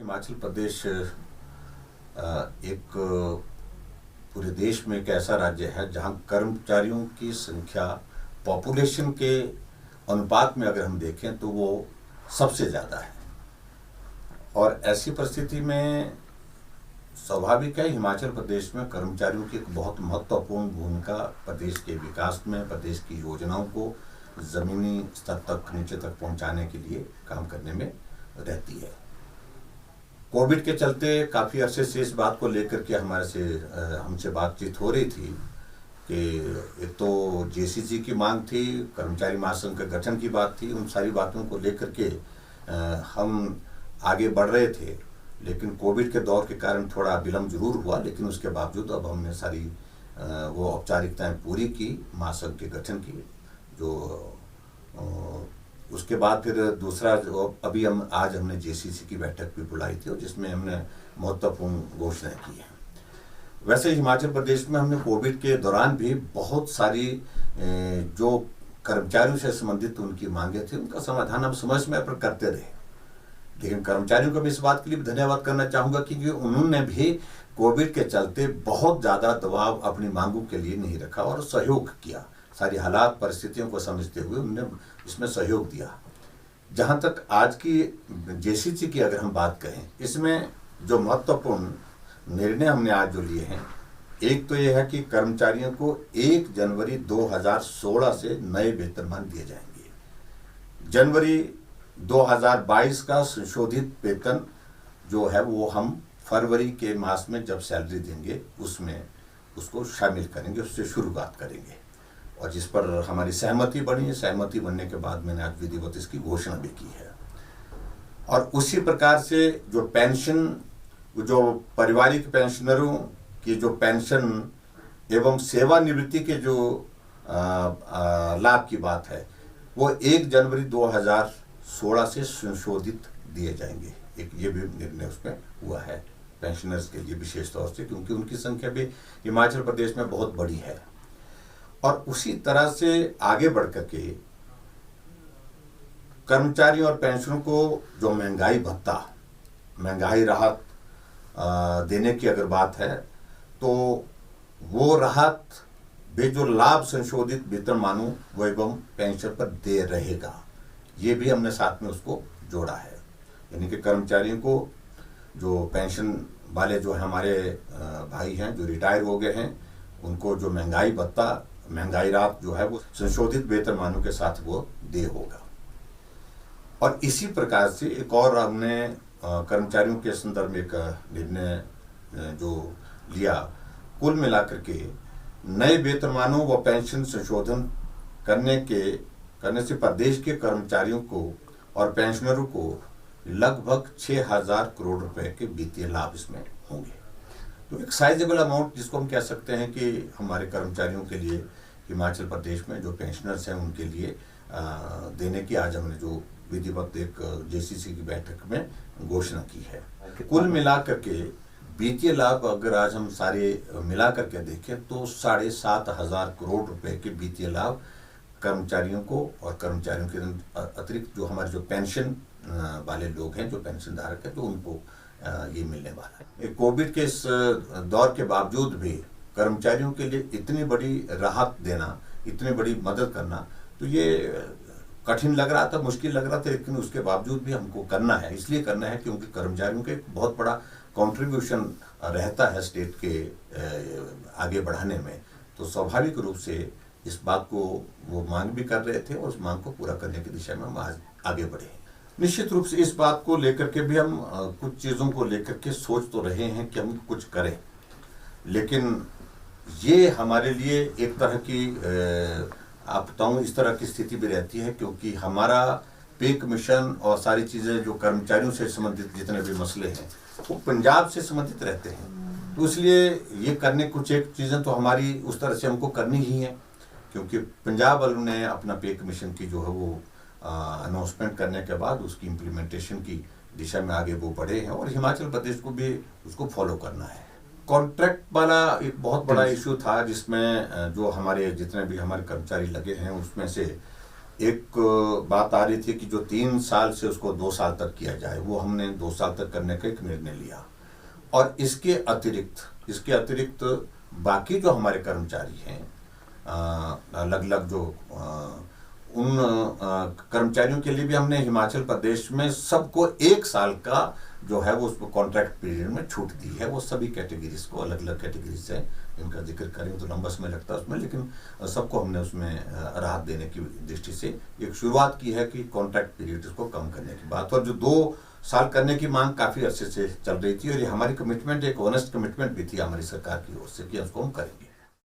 हिमाचल प्रदेश एक पूरे देश में एक ऐसा राज्य है जहां कर्मचारियों की संख्या पॉपुलेशन के अनुपात में अगर हम देखें तो वो सबसे ज़्यादा है। और ऐसी परिस्थिति में स्वाभाविक है हिमाचल प्रदेश में कर्मचारियों की एक बहुत महत्वपूर्ण भूमिका प्रदेश के विकास में, प्रदेश की योजनाओं को ज़मीनी स्तर तक, नीचे तक पहुंचाने के लिए काम करने में रहती है। कोविड के चलते काफ़ी अरसे से इस बात को लेकर के हमसे बातचीत हो रही थी कि एक तो जेसीसी की मांग थी, कर्मचारी महासंघ के गठन की बात थी। उन सारी बातों को लेकर के हम आगे बढ़ रहे थे, लेकिन कोविड के दौर के कारण थोड़ा विलम्ब जरूर हुआ, लेकिन उसके बावजूद अब हमने सारी वो औपचारिकताएं पूरी की महासंघ के गठन की। जो उसके बाद फिर दूसरा जो अभी आज हमने जेसीसी की बैठक भी बुलाई थी और जिसमें हमने महत्वपूर्ण घोषणाएं की है। वैसे हिमाचल प्रदेश में हमने कोविड के दौरान भी बहुत सारी जो कर्मचारियों से संबंधित उनकी मांगे थी, उनका समाधान हम समय समय पर करते रहे। लेकिन कर्मचारियों को भी इस बात के लिए धन्यवाद करना चाहूँगा क्योंकि उन्होंने भी कोविड के चलते बहुत ज़्यादा दबाव अपनी मांगों के लिए नहीं रखा और सहयोग किया। सारी हालात परिस्थितियों को समझते हुए उन्होंने इसमें सहयोग दिया। जहाँ तक आज की जेसीसी की अगर हम बात करें, इसमें जो महत्वपूर्ण निर्णय हमने आज जो लिए हैं, एक तो यह है कि कर्मचारियों को 1 जनवरी 2016 से नए वेतनमान दिए जाएंगे। जनवरी 2022 का संशोधित वेतन जो है वो हम फरवरी के मास में जब सैलरी देंगे उसमें उसको शामिल करेंगे, उससे शुरुआत करेंगे और जिस पर हमारी सहमति बनी है। सहमति बनने के बाद मैंने आज विधिवत इसकी घोषणा भी की है। और उसी प्रकार से जो पेंशन, जो पारिवारिक पेंशनरों की जो पेंशन एवं सेवानिवृत्ति के जो लाभ की बात है, वो 1 जनवरी 2016 से संशोधित दिए जाएंगे। एक ये भी निर्णय उसमें हुआ है पेंशनर्स के लिए विशेष तौर से, क्योंकि उनकी संख्या भी हिमाचल प्रदेश में बहुत बड़ी है। और उसी तरह से आगे बढ़ करके कर्मचारियों और पेंशनरों को जो महंगाई भत्ता, महंगाई राहत देने की अगर बात है तो वो राहत भी जो लाभ संशोधित वेतनमानों वो एवं पेंशन पर दे रहेगा, ये भी हमने साथ में उसको जोड़ा है। यानी कि कर्मचारियों को जो पेंशन वाले जो हमारे भाई हैं जो रिटायर हो गए हैं, उनको जो महंगाई भत्ता, महंगाई राहत जो है वो संशोधित वेतनमानों के साथ वो दे होगा। और इसी प्रकार से एक और हमने कर्मचारियों के संदर्भ में एक निर्णय जो लिया, कुल मिलाकर के नए वेतनमानों व पेंशन संशोधन करने से प्रदेश के कर्मचारियों को और पेंशनरों को लगभग 6,000 करोड़ रुपए के वित्तीय लाभ इसमें होंगे। तो एक साइजेबल अमाउंट जिसको हम कह सकते हैं कि हमारे कर्मचारियों के लिए हिमाचल प्रदेश में जो पेंशनर्स हैं उनके लिए देने की आज हमने जो विधिवत एक जेसीसी की बैठक में घोषणा की है। कुल मिलाकर के वित्तीय लाभ अगर आज हम सारे मिला करके देखें तो 7,500 करोड़ रुपए के वित्तीय लाभ कर्मचारियों को और कर्मचारियों के अतिरिक्त जो हमारे जो पेंशन वाले लोग हैं, जो पेंशन धारक हैं, तो उनको ये मिलने वाला है। कोविड के इस दौर के बावजूद भी कर्मचारियों के लिए इतनी बड़ी राहत देना, इतनी बड़ी मदद करना, तो ये कठिन लग रहा था, मुश्किल लग रहा था, लेकिन उसके बावजूद भी हमको करना है। इसलिए करना है क्योंकि कर्मचारियों के बहुत बड़ा कंट्रीब्यूशन रहता है स्टेट के आगे बढ़ाने में। तो स्वाभाविक रूप से इस बात को वो मांग भी कर रहे थे और उस मांग को पूरा करने की दिशा में हम आज आगे बढ़े। निश्चित रूप से इस बात को लेकर के भी हम कुछ चीज़ों को लेकर के सोच तो रहे हैं कि हम कुछ करें, लेकिन ये हमारे लिए एक तरह की आप बताऊँ इस तरह की स्थिति भी रहती है क्योंकि हमारा पे कमीशन और सारी चीज़ें जो कर्मचारियों से संबंधित जितने भी मसले हैं वो पंजाब से संबंधित रहते हैं। तो इसलिए ये करने कुछ एक चीज़ें तो हमारी उस तरह से हमको करनी ही है क्योंकि पंजाब वालों ने अपना पे कमीशन की जो है वो अनाउंसमेंट करने के बाद उसकी इम्प्लीमेंटेशन की दिशा में आगे वो बढ़े हैं और हिमाचल प्रदेश को भी उसको फॉलो करना है। कॉन्ट्रैक्ट वाला एक बहुत बड़ा इशू था जिसमें जो हमारे जितने भी हमारे कर्मचारी लगे हैं उसमें से एक बात आ रही थी कि जो 3 साल से उसको 2 साल तक किया जाए, वो हमने 2 साल तक करने का एक निर्णय लिया। और इसके अतिरिक्त बाकी जो हमारे कर्मचारी हैं, अलग अलग जो उन कर्मचारियों के लिए भी हमने हिमाचल प्रदेश में सबको 1 साल का जो है वो उसको कॉन्ट्रैक्ट पीरियड में छूट दी है। वो सभी कैटेगरीज को, अलग अलग कैटेगरीज है, इनका जिक्र करें तो लंबा समय लगता है उसमें, लेकिन सबको हमने उसमें राहत देने की दृष्टि से एक शुरुआत की है कि कॉन्ट्रैक्ट पीरियड इसको कम करने की बात। और जो 2 साल करने की मांग काफ़ी अरसे से चल रही थी, और ये हमारी कमिटमेंट, एक ऑनेस्ट कमिटमेंट भी थी हमारी सरकार की ओर से कि उसको हम करेंगे।